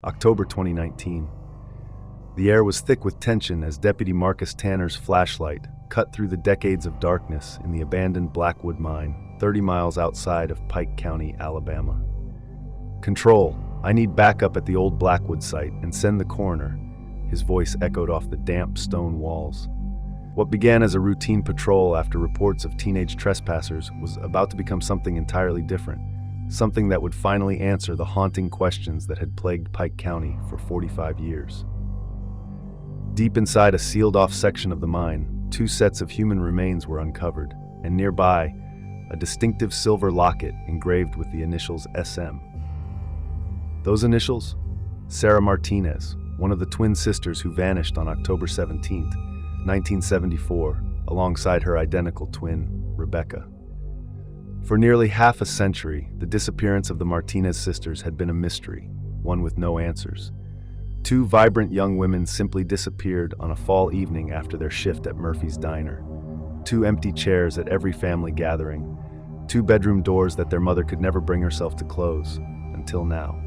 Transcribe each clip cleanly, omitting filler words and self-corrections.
October 2019. The air was thick with tension as Deputy Marcus Tanner's flashlight cut through the decades of darkness in the abandoned Blackwood mine, 30 miles outside of Pike County, Alabama. "Control, I need backup at the old Blackwood site and send the coroner." His voice echoed off the damp stone walls. What began as a routine patrol after reports of teenage trespassers was about to become something entirely different, something that would finally answer the haunting questions that had plagued Pike County for 45 years. Deep inside a sealed-off section of the mine, 2 sets of human remains were uncovered, and nearby, a distinctive silver locket engraved with the initials SM. Those initials? Sarah Martinez, one of the twin sisters who vanished on October 17, 1974, alongside her identical twin, Rebecca. For nearly half a century, the disappearance of the Martinez sisters had been a mystery, one with no answers. 2 vibrant young women simply disappeared on a fall evening after their shift at Murphy's Diner. 2 empty chairs at every family gathering. 2 bedroom doors that their mother could never bring herself to close, until now.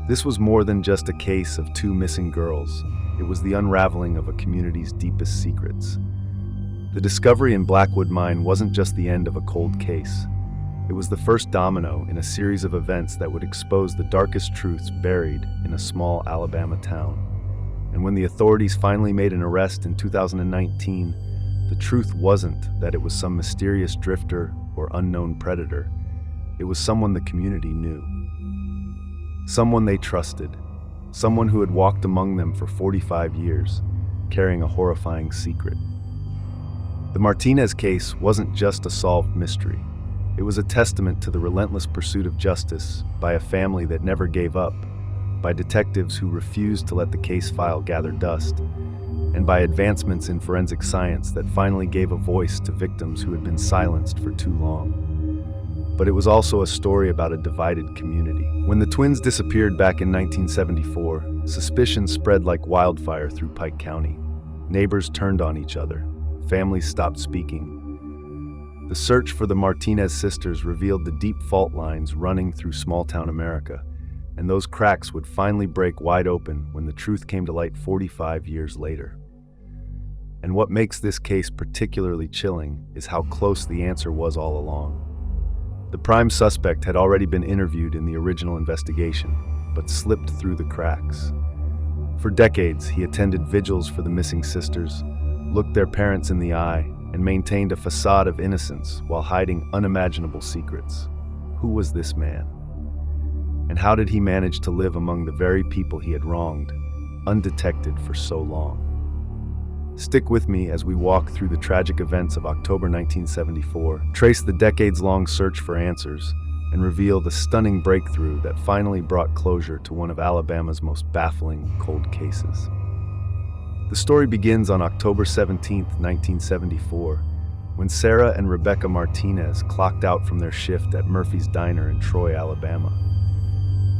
This was more than just a case of 2 missing girls. It was the unraveling of a community's deepest secrets. The discovery in Blackwood Mine wasn't just the end of a cold case. It was the first domino in a series of events that would expose the darkest truths buried in a small Alabama town. And when the authorities finally made an arrest in 2019, the truth wasn't that it was some mysterious drifter or unknown predator. It was someone the community knew. Someone they trusted. Someone who had walked among them for 45 years, carrying a horrifying secret. The Martinez case wasn't just a solved mystery. It was a testament to the relentless pursuit of justice by a family that never gave up, by detectives who refused to let the case file gather dust, and by advancements in forensic science that finally gave a voice to victims who had been silenced for too long. But it was also a story about a divided community. When the twins disappeared back in 1974, suspicion spread like wildfire through Pike County. Neighbors turned on each other. Families stopped speaking. The search for the Martinez sisters revealed the deep fault lines running through small-town America, and those cracks would finally break wide open when the truth came to light 45 years later. And what makes this case particularly chilling is how close the answer was all along. The prime suspect had already been interviewed in the original investigation, but slipped through the cracks. For decades, he attended vigils for the missing sisters, looked their parents in the eye, and maintained a facade of innocence while hiding unimaginable secrets. Who was this man? And how did he manage to live among the very people he had wronged, undetected for so long? Stick with me as we walk through the tragic events of October 1974, trace the decades-long search for answers, and reveal the stunning breakthrough that finally brought closure to one of Alabama's most baffling cold cases. The story begins on October 17, 1974, when Sarah and Rebecca Martinez clocked out from their shift at Murphy's Diner in Troy, Alabama.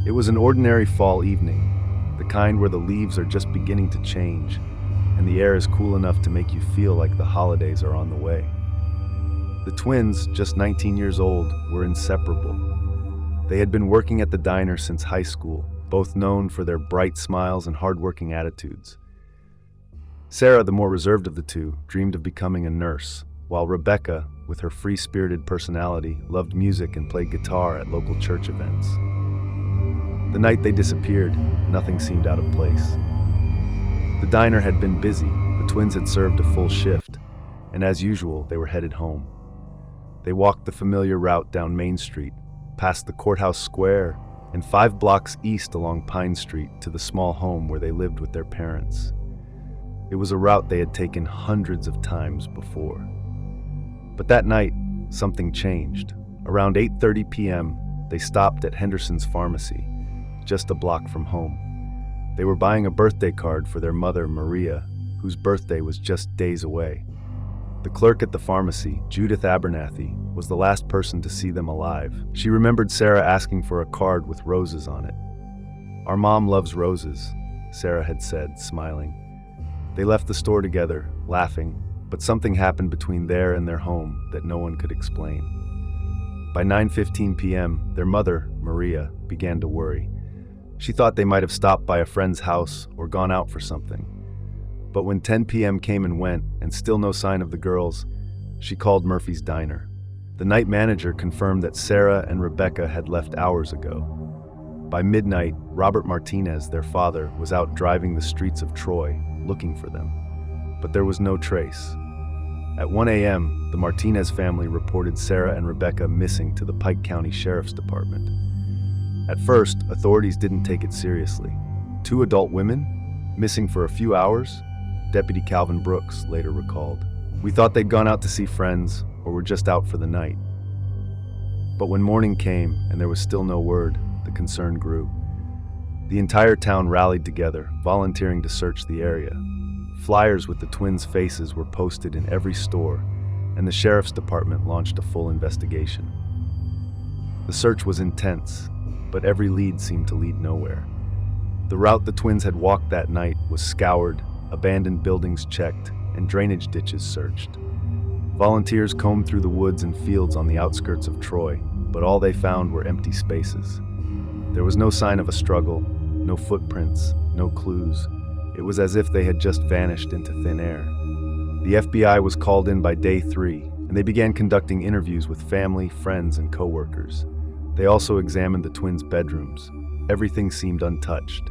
It was an ordinary fall evening, the kind where the leaves are just beginning to change, and the air is cool enough to make you feel like the holidays are on the way. The twins, just 19 years old, were inseparable. They had been working at the diner since high school, both known for their bright smiles and hardworking attitudes. Sarah, the more reserved of the two, dreamed of becoming a nurse, while Rebecca, with her free-spirited personality, loved music and played guitar at local church events. The night they disappeared, nothing seemed out of place. The diner had been busy, the twins had served a full shift, and as usual, they were headed home. They walked the familiar route down Main Street, past the courthouse square, and 5 blocks east along Pine Street to the small home where they lived with their parents. It was a route they had taken hundreds of times before. But that night, something changed. Around 8:30 p.m., they stopped at Henderson's Pharmacy, just a block from home. They were buying a birthday card for their mother, Maria, whose birthday was just days away. The clerk at the pharmacy, Judith Abernathy, was the last person to see them alive. She remembered Sarah asking for a card with roses on it. "Our mom loves roses," Sarah had said, smiling. They left the store together, laughing, but something happened between there and their home that no one could explain. By 9:15 p.m., their mother, Maria, began to worry. She thought they might have stopped by a friend's house or gone out for something. But when 10 p.m. came and went and still no sign of the girls, she called Murphy's Diner. The night manager confirmed that Sarah and Rebecca had left hours ago. By midnight, Robert Martinez, their father, was out driving the streets of Troy, looking for them. But there was no trace. At 1 a.m., the Martinez family reported Sarah and Rebecca missing to the Pike County Sheriff's Department. At first, authorities didn't take it seriously. 2 adult women? Missing for a few hours? Deputy Calvin Brooks later recalled. We thought they'd gone out to see friends or were just out for the night. But when morning came and there was still no word, the concern grew. The entire town rallied together, volunteering to search the area. Flyers with the twins' faces were posted in every store, and the sheriff's department launched a full investigation. The search was intense, but every lead seemed to lead nowhere. The route the twins had walked that night was scoured, abandoned buildings checked, and drainage ditches searched. Volunteers combed through the woods and fields on the outskirts of Troy, but all they found were empty spaces. There was no sign of a struggle, no footprints, no clues. It was as if they had just vanished into thin air. The FBI was called in by day 3, and they began conducting interviews with family, friends, and co-workers. They also examined the twins' bedrooms. Everything seemed untouched.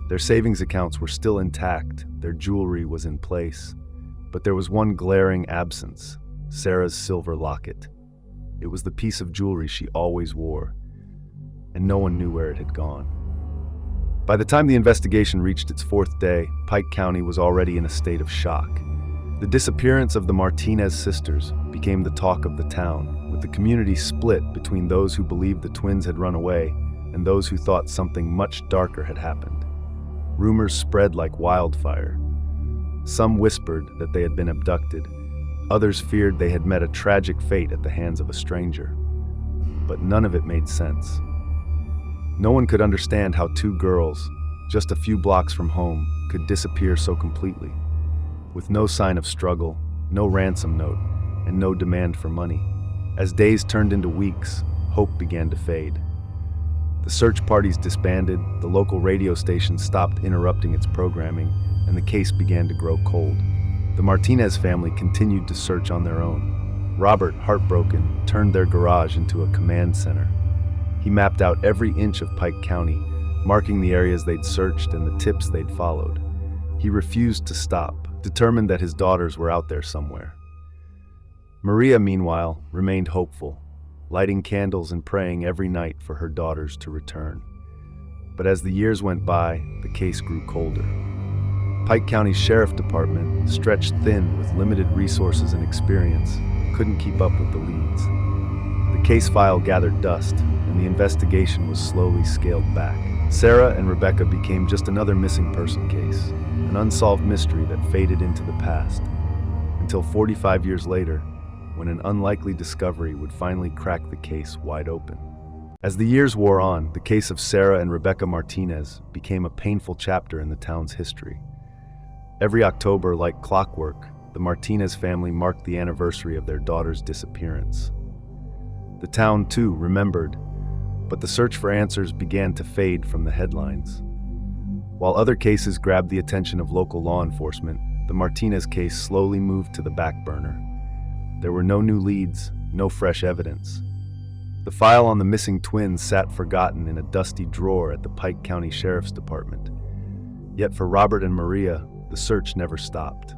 Their savings accounts were still intact, their jewelry was in place, but there was one glaring absence: Sarah's silver locket. It was the piece of jewelry she always wore, and no one knew where it had gone. By the time the investigation reached its 4th day, Pike County was already in a state of shock. The disappearance of the Martinez sisters became the talk of the town, with the community split between those who believed the twins had run away and those who thought something much darker had happened. Rumors spread like wildfire. Some whispered that they had been abducted. Others feared they had met a tragic fate at the hands of a stranger. But none of it made sense. No one could understand how 2 girls, just a few blocks from home, could disappear so completely, with no sign of struggle, no ransom note, and no demand for money. As days turned into weeks, hope began to fade. The search parties disbanded, the local radio station stopped interrupting its programming, and the case began to grow cold. The Martinez family continued to search on their own. Robert, heartbroken, turned their garage into a command center. He mapped out every inch of Pike County, marking the areas they'd searched and the tips they'd followed. He refused to stop, determined that his daughters were out there somewhere. Maria, meanwhile, remained hopeful, lighting candles and praying every night for her daughters to return. But as the years went by, the case grew colder. Pike County Sheriff Department, stretched thin with limited resources and experience, couldn't keep up with the leads. The case file gathered dust, and the investigation was slowly scaled back. Sarah and Rebecca became just another missing person case, an unsolved mystery that faded into the past, until 45 years later, when an unlikely discovery would finally crack the case wide open. As the years wore on, the case of Sarah and Rebecca Martinez became a painful chapter in the town's history. Every October, like clockwork, the Martinez family marked the anniversary of their daughter's disappearance. The town, too, remembered, but the search for answers began to fade from the headlines. While other cases grabbed the attention of local law enforcement, the Martinez case slowly moved to the back burner. There were no new leads, no fresh evidence. The file on the missing twins sat forgotten in a dusty drawer at the Pike County Sheriff's Department. Yet for Robert and Maria, the search never stopped.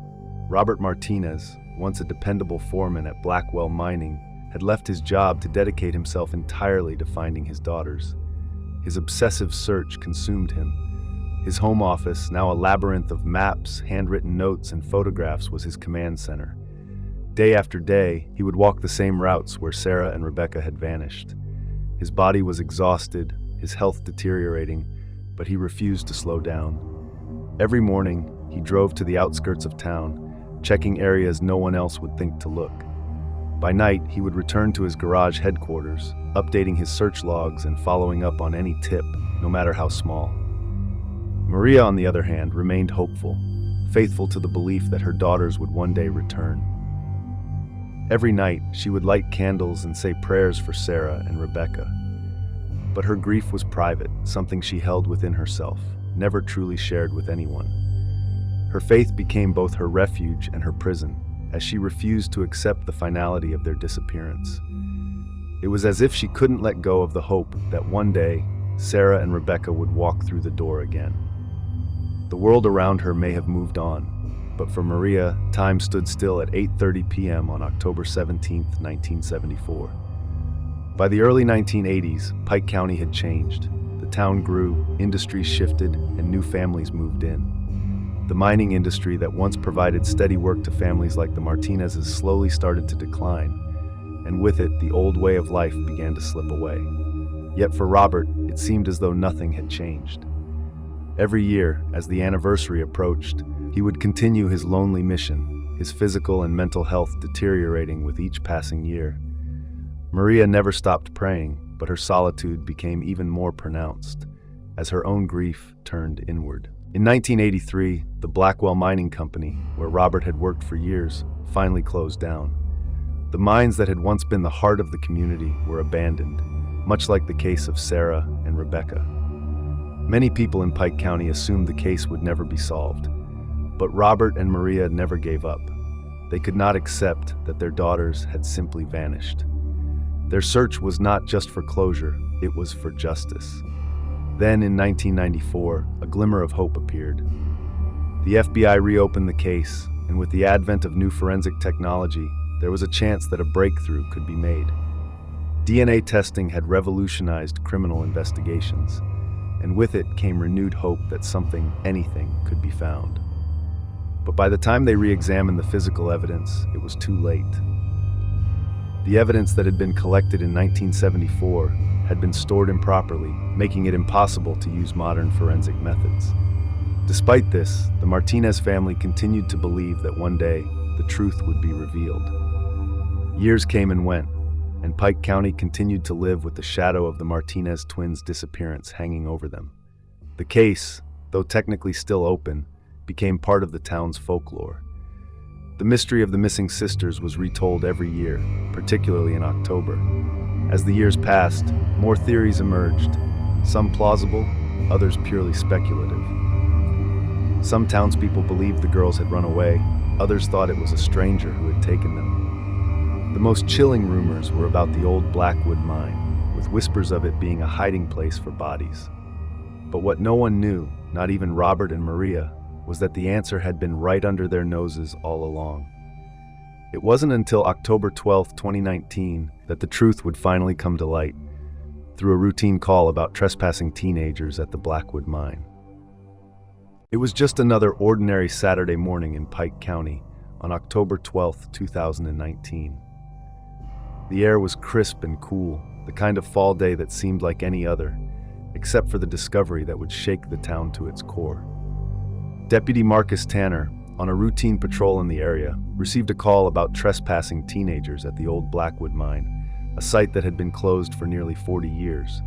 Robert Martinez, once a dependable foreman at Blackwell Mining, had left his job to dedicate himself entirely to finding his daughters. His obsessive search consumed him. His home office, now a labyrinth of maps, handwritten notes, and photographs, was his command center. Day after day, he would walk the same routes where Sarah and Rebecca had vanished. His body was exhausted, his health deteriorating, but he refused to slow down. Every morning, he drove to the outskirts of town, checking areas no one else would think to look. By night, he would return to his garage headquarters, updating his search logs and following up on any tip, no matter how small. Maria, on the other hand, remained hopeful, faithful to the belief that her daughters would one day return. Every night, she would light candles and say prayers for Sarah and Rebecca. But her grief was private, something she held within herself, never truly shared with anyone. Her faith became both her refuge and her prison, as she refused to accept the finality of their disappearance. It was as if she couldn't let go of the hope that one day, Sarah and Rebecca would walk through the door again. The world around her may have moved on, but for Maria, time stood still at 8:30 p.m. on October 17, 1974. By the early 1980s, Pike County had changed. The town grew, industries shifted, and new families moved in. The mining industry that once provided steady work to families like the Martinezes slowly started to decline, and with it, the old way of life began to slip away. Yet for Robert, it seemed as though nothing had changed. Every year, as the anniversary approached, he would continue his lonely mission, his physical and mental health deteriorating with each passing year. Maria never stopped praying, but her solitude became even more pronounced, as her own grief turned inward. In 1983, the Blackwell Mining Company, where Robert had worked for years, finally closed down. The mines that had once been the heart of the community were abandoned, much like the case of Sarah and Rebecca. Many people in Pike County assumed the case would never be solved, but Robert and Maria never gave up. They could not accept that their daughters had simply vanished. Their search was not just for closure, it was for justice. Then in 1994, a glimmer of hope appeared. The FBI reopened the case, and with the advent of new forensic technology, there was a chance that a breakthrough could be made. DNA testing had revolutionized criminal investigations, and with it came renewed hope that anything could be found. But by the time they re-examined the physical evidence, it was too late. The evidence that had been collected in 1974 had been stored improperly, making it impossible to use modern forensic methods. Despite this, the Martinez family continued to believe that one day, the truth would be revealed. Years came and went, and Pike County continued to live with the shadow of the Martinez twins' disappearance hanging over them. The case, though technically still open, became part of the town's folklore. The mystery of the missing sisters was retold every year, particularly in October. As the years passed, more theories emerged, some plausible, others purely speculative. Some townspeople believed the girls had run away, others thought it was a stranger who had taken them. The most chilling rumors were about the old Blackwood mine, with whispers of it being a hiding place for bodies. But what no one knew, not even Robert and Maria, was that the answer had been right under their noses all along. It wasn't until October 12, 2019, that the truth would finally come to light, through a routine call about trespassing teenagers at the Blackwood mine. It was just another ordinary Saturday morning in Pike County on October 12, 2019. The air was crisp and cool, the kind of fall day that seemed like any other, except for the discovery that would shake the town to its core. Deputy Marcus Tanner, on a routine patrol in the area, received a call about trespassing teenagers at the old Blackwood mine, a site that had been closed for nearly 40 years.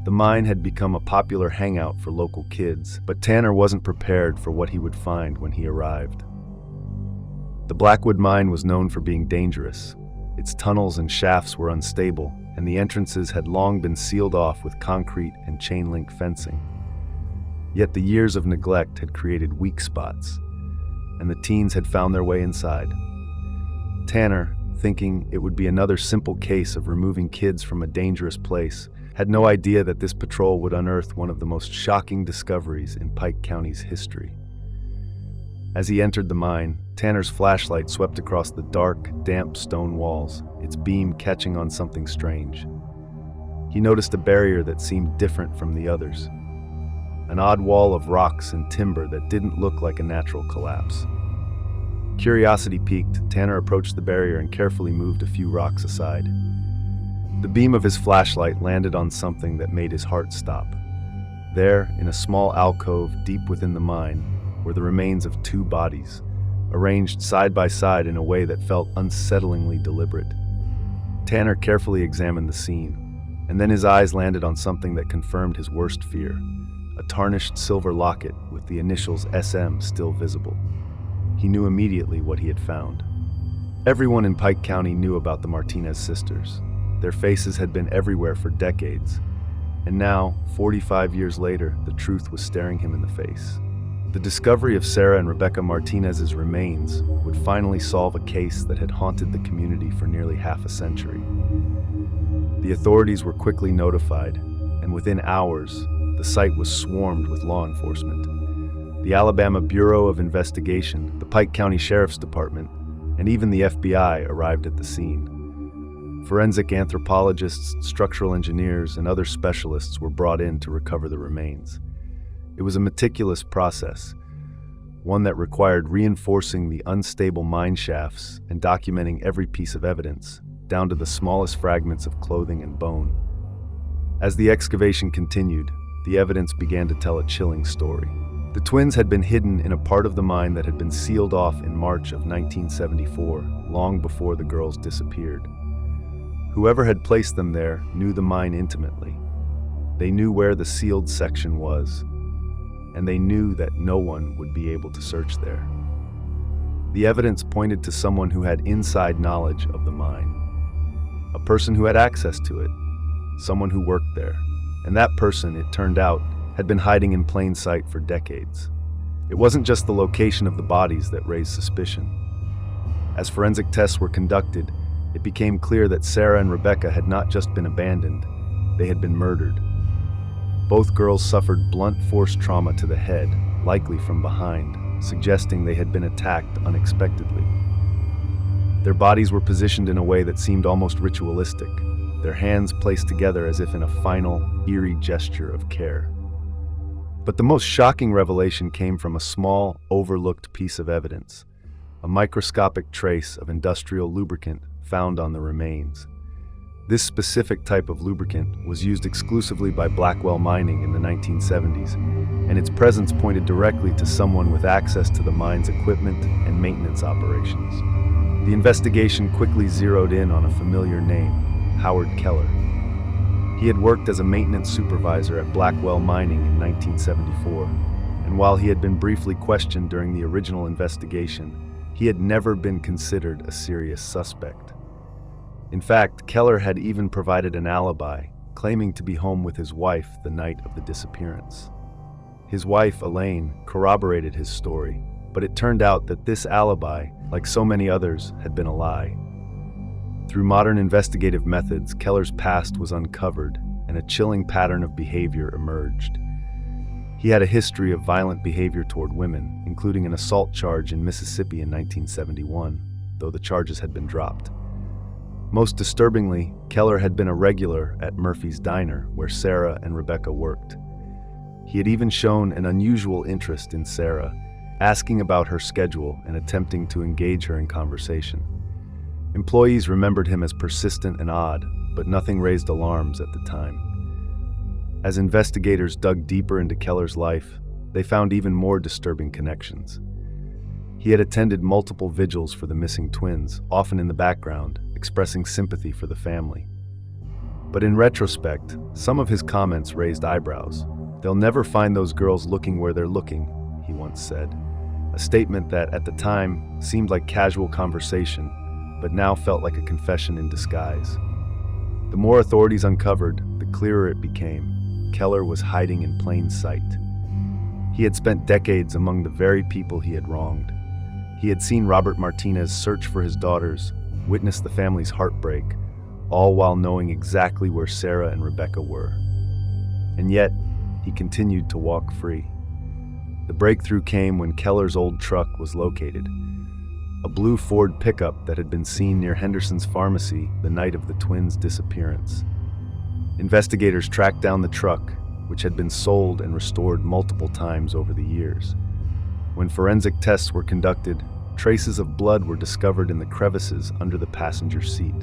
The mine had become a popular hangout for local kids, but Tanner wasn't prepared for what he would find when he arrived. The Blackwood mine was known for being dangerous. Its tunnels and shafts were unstable, and the entrances had long been sealed off with concrete and chain-link fencing. Yet the years of neglect had created weak spots, and the teens had found their way inside. Tanner, thinking it would be another simple case of removing kids from a dangerous place, had no idea that this patrol would unearth one of the most shocking discoveries in Pike County's history. As he entered the mine, Tanner's flashlight swept across the dark, damp stone walls, its beam catching on something strange. He noticed a barrier that seemed different from the others. An odd wall of rocks and timber that didn't look like a natural collapse. Curiosity piqued, Tanner approached the barrier and carefully moved a few rocks aside. The beam of his flashlight landed on something that made his heart stop. There, in a small alcove deep within the mine, were the remains of two bodies, arranged side by side in a way that felt unsettlingly deliberate. Tanner carefully examined the scene, and then his eyes landed on something that confirmed his worst fear. A tarnished silver locket with the initials SM still visible. He knew immediately what he had found. Everyone in Pike County knew about the Martinez sisters. Their faces had been everywhere for decades, And now, 45 years later, the truth was staring him in the face. The discovery of Sarah and Rebecca Martinez's remains would finally solve a case that had haunted the community for nearly half a century. The authorities were quickly notified, and within hours, the site was swarmed with law enforcement. The Alabama Bureau of Investigation, the Pike County Sheriff's Department, and even the FBI arrived at the scene. Forensic anthropologists, structural engineers, and other specialists were brought in to recover the remains. It was a meticulous process, one that required reinforcing the unstable mine shafts and documenting every piece of evidence, down to the smallest fragments of clothing and bone. As the excavation continued, the evidence began to tell a chilling story. The twins had been hidden in a part of the mine that had been sealed off in March of 1974, long before the girls disappeared. Whoever had placed them there knew the mine intimately. They knew where the sealed section was, and they knew that no one would be able to search there. The evidence pointed to someone who had inside knowledge of the mine, a person who had access to it, someone who worked there, and that person, it turned out, had been hiding in plain sight for decades. It wasn't just the location of the bodies that raised suspicion. As forensic tests were conducted, it became clear that Sarah and Rebecca had not just been abandoned, they had been murdered. Both girls suffered blunt force trauma to the head, likely from behind, suggesting they had been attacked unexpectedly. Their bodies were positioned in a way that seemed almost ritualistic, their hands placed together as if in a final, eerie gesture of care. But the most shocking revelation came from a small, overlooked piece of evidence, a microscopic trace of industrial lubricant found on the remains. This specific type of lubricant was used exclusively by Blackwell Mining in the 1970s, and its presence pointed directly to someone with access to the mine's equipment and maintenance operations. The investigation quickly zeroed in on a familiar name, Howard Keller. He had worked as a maintenance supervisor at Blackwell Mining in 1974, and while he had been briefly questioned during the original investigation, he had never been considered a serious suspect. In fact, Keller had even provided an alibi, claiming to be home with his wife the night of the disappearance. His wife, Elaine, corroborated his story, but it turned out that this alibi, like so many others, had been a lie. Through modern investigative methods, Keller's past was uncovered, and a chilling pattern of behavior emerged. He had a history of violent behavior toward women, including an assault charge in Mississippi in 1971, though the charges had been dropped. Most disturbingly, Keller had been a regular at Murphy's Diner, where Sarah and Rebecca worked. He had even shown an unusual interest in Sarah, asking about her schedule and attempting to engage her in conversation. Employees remembered him as persistent and odd, but nothing raised alarms at the time. As investigators dug deeper into Keller's life, they found even more disturbing connections. He had attended multiple vigils for the missing twins, often in the background, expressing sympathy for the family. But in retrospect, some of his comments raised eyebrows. "They'll never find those girls looking where they're looking," he once said, a statement that at the time seemed like casual conversation, but now felt like a confession in disguise. The more authorities uncovered, the clearer it became. Keller was hiding in plain sight. He had spent decades among the very people he had wronged. He had seen Robert Martinez search for his daughters, witness the family's heartbreak, all while knowing exactly where Sarah and Rebecca were. And yet, he continued to walk free. The breakthrough came when Keller's old truck was located, a blue Ford pickup that had been seen near Henderson's Pharmacy the night of the twins' disappearance. Investigators tracked down the truck, which had been sold and restored multiple times over the years. When forensic tests were conducted, traces of blood were discovered in the crevices under the passenger seat.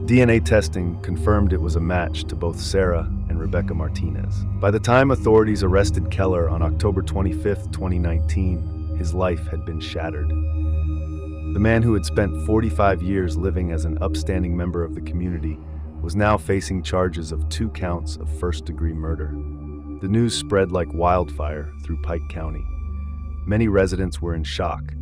DNA testing confirmed it was a match to both Sarah and Rebecca Martinez. By the time authorities arrested Keller on October 25, 2019, his life had been shattered. The man who had spent 45 years living as an upstanding member of the community was now facing charges of 2 counts of first-degree murder. The news spread like wildfire through Pike County. Many residents were in shock.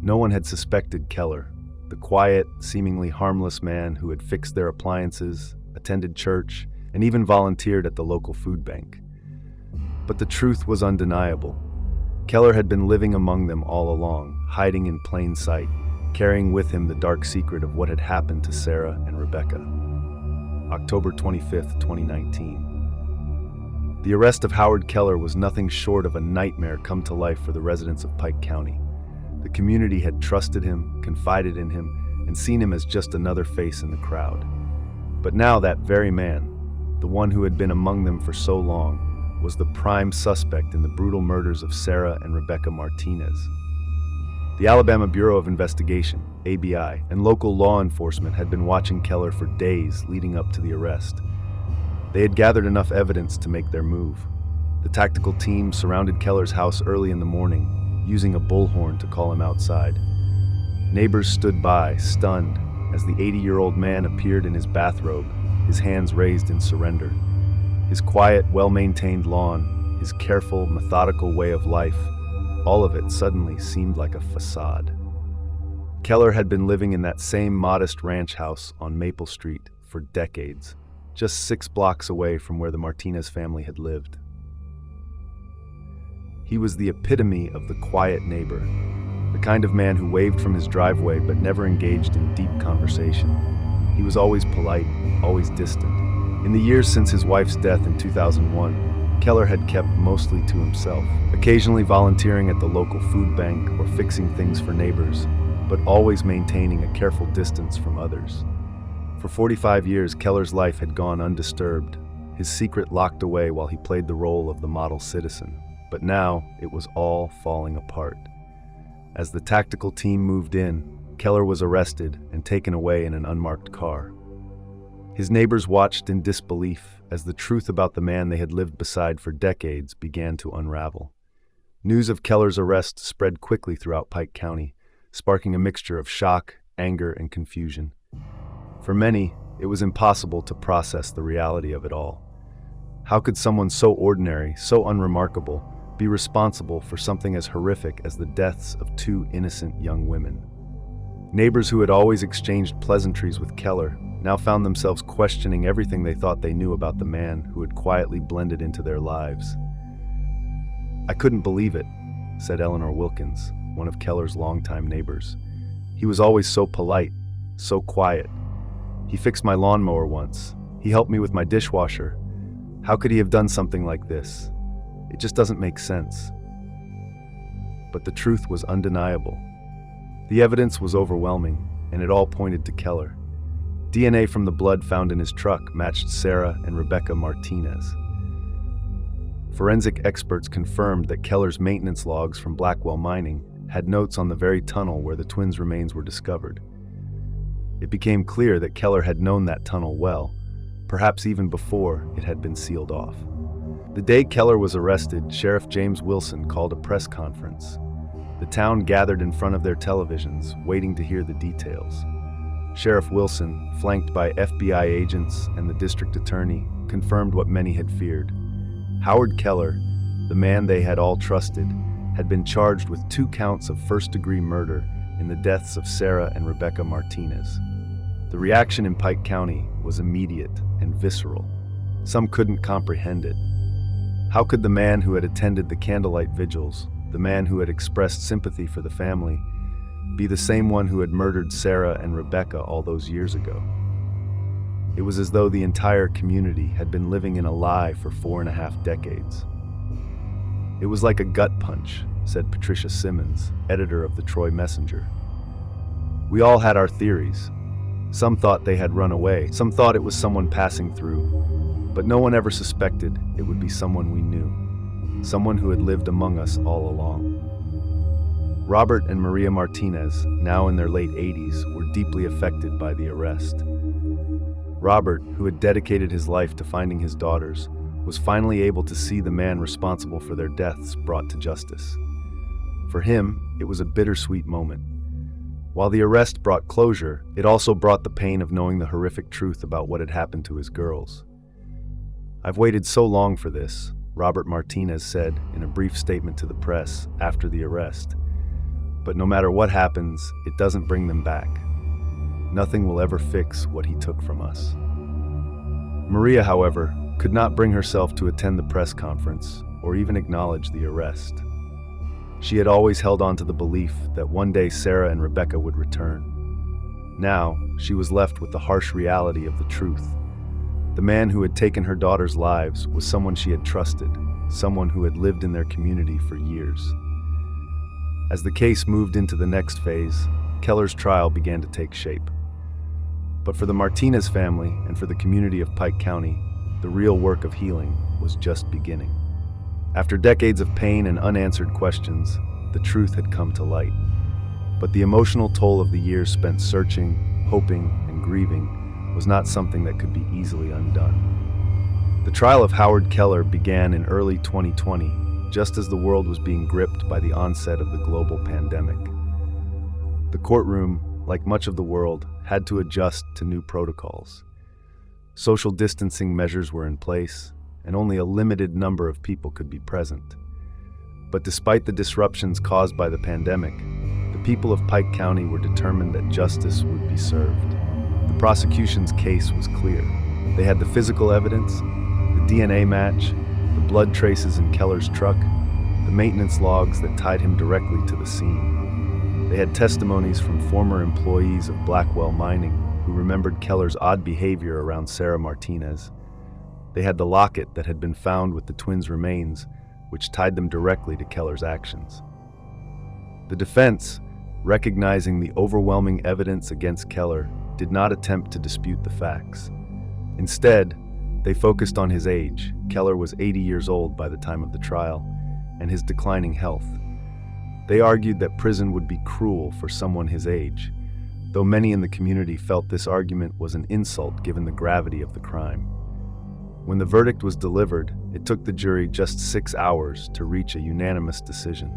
No one had suspected Keller, the quiet, seemingly harmless man who had fixed their appliances, attended church, and even volunteered at the local food bank. But the truth was undeniable. Keller had been living among them all along, hiding in plain sight, carrying with him the dark secret of what had happened to Sarah and Rebecca. October 25, 2019. The arrest of Howard Keller was nothing short of a nightmare come to life for the residents of Pike County. The community had trusted him, confided in him, and seen him as just another face in the crowd. But now that very man, the one who had been among them for so long, was the prime suspect in the brutal murders of Sarah and Rebecca Martinez. The Alabama Bureau of Investigation, ABI, and local law enforcement had been watching Keller for days leading up to the arrest. They had gathered enough evidence to make their move. The tactical team surrounded Keller's house early in the morning, using a bullhorn to call him outside. Neighbors stood by, stunned, as the 80-year-old man appeared in his bathrobe, his hands raised in surrender. His quiet, well-maintained lawn, his careful, methodical way of life, all of it suddenly seemed like a façade. Keller had been living in that same modest ranch house on Maple Street for decades, just 6 blocks away from where the Martinez family had lived. He was the epitome of the quiet neighbor, the kind of man who waved from his driveway but never engaged in deep conversation. He was always polite, always distant. In the years since his wife's death in 2001, Keller had kept mostly to himself, occasionally volunteering at the local food bank or fixing things for neighbors, but always maintaining a careful distance from others. For 45 years, Keller's life had gone undisturbed, his secret locked away while he played the role of the model citizen. But now, it was all falling apart. As the tactical team moved in, Keller was arrested and taken away in an unmarked car. His neighbors watched in disbelief as the truth about the man they had lived beside for decades began to unravel. News of Keller's arrest spread quickly throughout Pike County, sparking a mixture of shock, anger, and confusion. For many, it was impossible to process the reality of it all. How could someone so ordinary, so unremarkable, be responsible for something as horrific as the deaths of 2 innocent young women? Neighbors who had always exchanged pleasantries with Keller now found themselves questioning everything they thought they knew about the man who had quietly blended into their lives. "I couldn't believe it," said Eleanor Wilkins, one of Keller's longtime neighbors. "He was always so polite, so quiet. He fixed my lawnmower once. He helped me with my dishwasher. How could he have done something like this? It just doesn't make sense." But the truth was undeniable. The evidence was overwhelming, and it all pointed to Keller. DNA from the blood found in his truck matched Sarah and Rebecca Martinez. Forensic experts confirmed that Keller's maintenance logs from Blackwell Mining had notes on the very tunnel where the twins' remains were discovered. It became clear that Keller had known that tunnel well, perhaps even before it had been sealed off. The day Keller was arrested, Sheriff James Wilson called a press conference. The town gathered in front of their televisions, waiting to hear the details. Sheriff Wilson, flanked by FBI agents and the district attorney, confirmed what many had feared. Howard Keller, the man they had all trusted, had been charged with 2 counts of first-degree murder in the deaths of Sarah and Rebecca Martinez. The reaction in Pike County was immediate and visceral. Some couldn't comprehend it. How could the man who had attended the candlelight vigils, the man who had expressed sympathy for the family, be the same one who had murdered Sarah and Rebecca all those years ago? It was as though the entire community had been living in a lie for 4.5 decades. "It was like a gut punch," said Patricia Simmons, editor of the Troy Messenger. "We all had our theories. Some thought they had run away, some thought it was someone passing through, but no one ever suspected it would be someone we knew, someone who had lived among us all along." Robert and Maria Martinez, now in their late 80s, were deeply affected by the arrest. Robert, who had dedicated his life to finding his daughters, was finally able to see the man responsible for their deaths brought to justice. For him, it was a bittersweet moment. While the arrest brought closure, it also brought the pain of knowing the horrific truth about what had happened to his girls. "I've waited so long for this," Robert Martinez said in a brief statement to the press after the arrest. "But no matter what happens, it doesn't bring them back. Nothing will ever fix what he took from us." Maria, however, could not bring herself to attend the press conference or even acknowledge the arrest. She had always held on to the belief that one day Sarah and Rebecca would return. Now, she was left with the harsh reality of the truth. The man who had taken her daughter's lives was someone she had trusted, someone who had lived in their community for years. As the case moved into the next phase, Keller's trial began to take shape. But for the Martinez family and for the community of Pike County, the real work of healing was just beginning. After decades of pain and unanswered questions, the truth had come to light. But the emotional toll of the years spent searching, hoping, and grieving was not something that could be easily undone. The trial of Howard Keller began in early 2020, just as the world was being gripped by the onset of the global pandemic. The courtroom, like much of the world, had to adjust to new protocols. Social distancing measures were in place, and only a limited number of people could be present. But despite the disruptions caused by the pandemic, the people of Pike County were determined that justice would be served. The prosecution's case was clear. They had the physical evidence, the DNA match, the blood traces in Keller's truck, the maintenance logs that tied him directly to the scene. They had testimonies from former employees of Blackwell Mining who remembered Keller's odd behavior around Sarah Martinez. They had the locket that had been found with the twins' remains, which tied them directly to Keller's actions. The defense, recognizing the overwhelming evidence against Keller, did not attempt to dispute the facts. Instead, they focused on his age. Keller was 80 years old by the time of the trial, and his declining health. They argued that prison would be cruel for someone his age, though many in the community felt this argument was an insult given the gravity of the crime. When the verdict was delivered, it took the jury just 6 hours to reach a unanimous decision.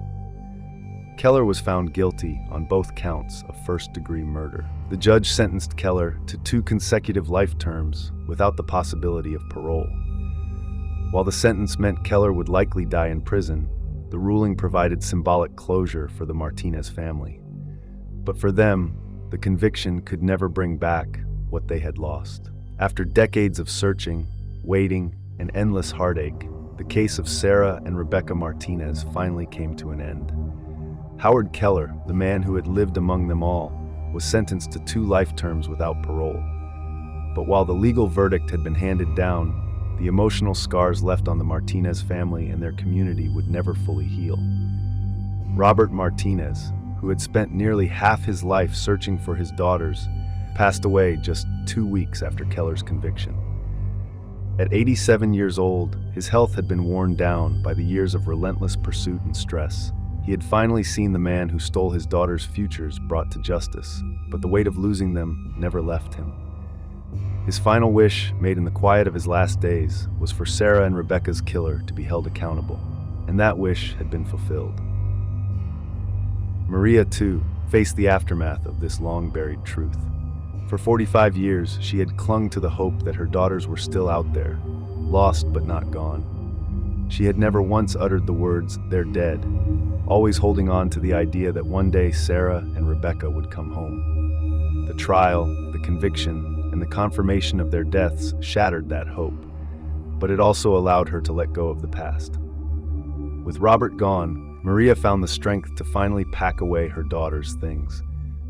Keller was found guilty on both counts of first-degree murder. The judge sentenced Keller to 2 consecutive life terms without the possibility of parole. While the sentence meant Keller would likely die in prison, the ruling provided symbolic closure for the Martinez family. But for them, the conviction could never bring back what they had lost. After decades of searching, waiting, and endless heartache, the case of Sarah and Rebecca Martinez finally came to an end. Howard Keller, the man who had lived among them all, was sentenced to 2 life terms without parole. But while the legal verdict had been handed down, the emotional scars left on the Martinez family and their community would never fully heal. Robert Martinez, who had spent nearly half his life searching for his daughters, passed away just 2 weeks after Keller's conviction. At 87 years old, his health had been worn down by the years of relentless pursuit and stress. He had finally seen the man who stole his daughter's futures brought to justice, but the weight of losing them never left him. His final wish, made in the quiet of his last days, was for Sarah and Rebecca's killer to be held accountable, and that wish had been fulfilled. Maria, too, faced the aftermath of this long-buried truth. For 45 years, she had clung to the hope that her daughters were still out there, lost but not gone. She had never once uttered the words, "They're dead," always holding on to the idea that one day Sarah and Rebecca would come home. The trial, the conviction, and the confirmation of their deaths shattered that hope, but it also allowed her to let go of the past. With Robert gone, Maria found the strength to finally pack away her daughter's things.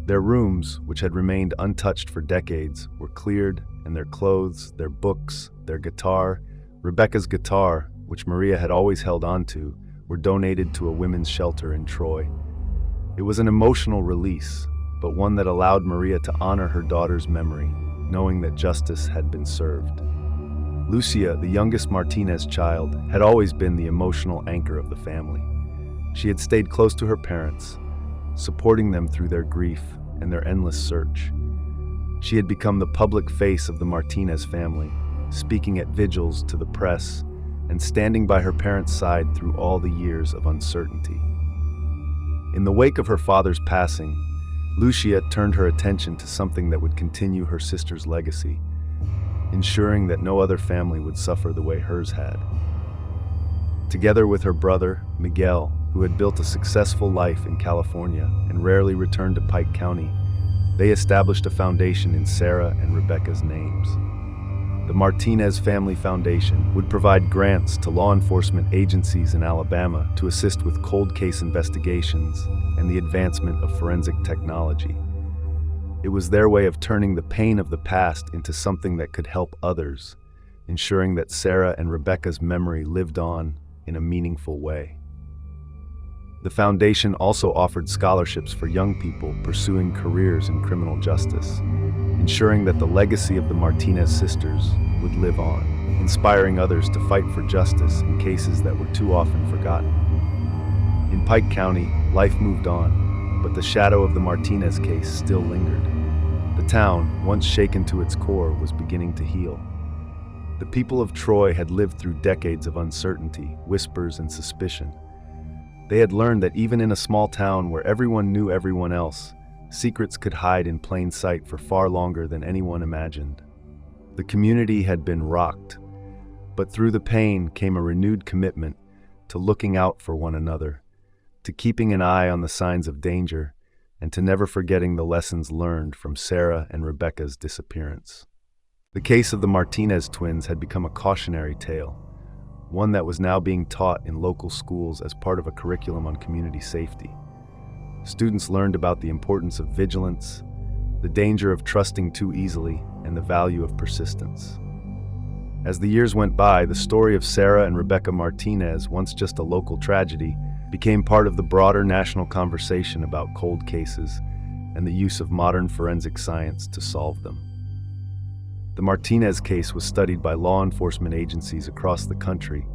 Their rooms, which had remained untouched for decades, were cleared, and their clothes, their books, their guitar, Rebecca's guitar, which Maria had always held on to, were donated to a women's shelter in Troy. It was an emotional release, but one that allowed Maria to honor her daughter's memory, knowing that justice had been served. Lucia, the youngest Martinez child, had always been the emotional anchor of the family. She had stayed close to her parents, supporting them through their grief and their endless search. She had become the public face of the Martinez family, speaking at vigils to the press and standing by her parents' side through all the years of uncertainty. In the wake of her father's passing, Lucia turned her attention to something that would continue her sister's legacy, ensuring that no other family would suffer the way hers had. Together with her brother, Miguel, who had built a successful life in California and rarely returned to Pike County, they established a foundation in Sarah and Rebecca's names. The Martinez Family Foundation would provide grants to law enforcement agencies in Alabama to assist with cold case investigations and the advancement of forensic technology. It was their way of turning the pain of the past into something that could help others, ensuring that Sarah and Rebecca's memory lived on in a meaningful way. The foundation also offered scholarships for young people pursuing careers in criminal justice, ensuring that the legacy of the Martinez sisters would live on, inspiring others to fight for justice in cases that were too often forgotten. In Pike County, life moved on, but the shadow of the Martinez case still lingered. The town, once shaken to its core, was beginning to heal. The people of Troy had lived through decades of uncertainty, whispers, and suspicion. They had learned that even in a small town where everyone knew everyone else, secrets could hide in plain sight for far longer than anyone imagined. The community had been rocked, but through the pain came a renewed commitment to looking out for one another, to keeping an eye on the signs of danger, and to never forgetting the lessons learned from Sarah and Rebecca's disappearance. The case of the Martinez twins had become a cautionary tale, one that was now being taught in local schools as part of a curriculum on community safety. Students learned about the importance of vigilance, the danger of trusting too easily, and the value of persistence. As the years went by, the story of Sarah and Rebecca Martinez, once just a local tragedy, became part of the broader national conversation about cold cases and the use of modern forensic science to solve them. The Martinez case was studied by law enforcement agencies across the country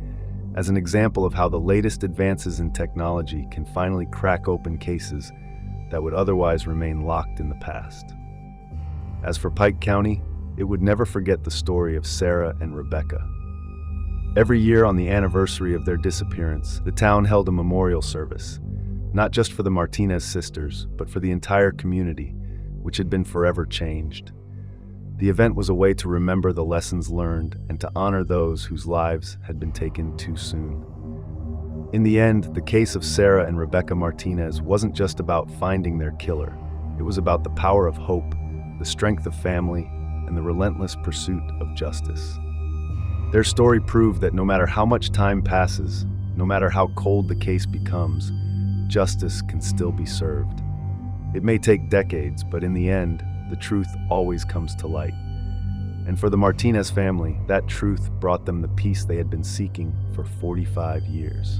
as an example of how the latest advances in technology can finally crack open cases that would otherwise remain locked in the past. As for Pike County, it would never forget the story of Sarah and Rebecca. Every year on the anniversary of their disappearance, the town held a memorial service, not just for the Martinez sisters, but for the entire community, which had been forever changed. The event was a way to remember the lessons learned and to honor those whose lives had been taken too soon. In the end, the case of Sarah and Rebecca Martinez wasn't just about finding their killer. It was about the power of hope, the strength of family, and the relentless pursuit of justice. Their story proved that no matter how much time passes, no matter how cold the case becomes, justice can still be served. It may take decades, but in the end, the truth always comes to light. And for the Martinez family, that truth brought them the peace they had been seeking for 45 years.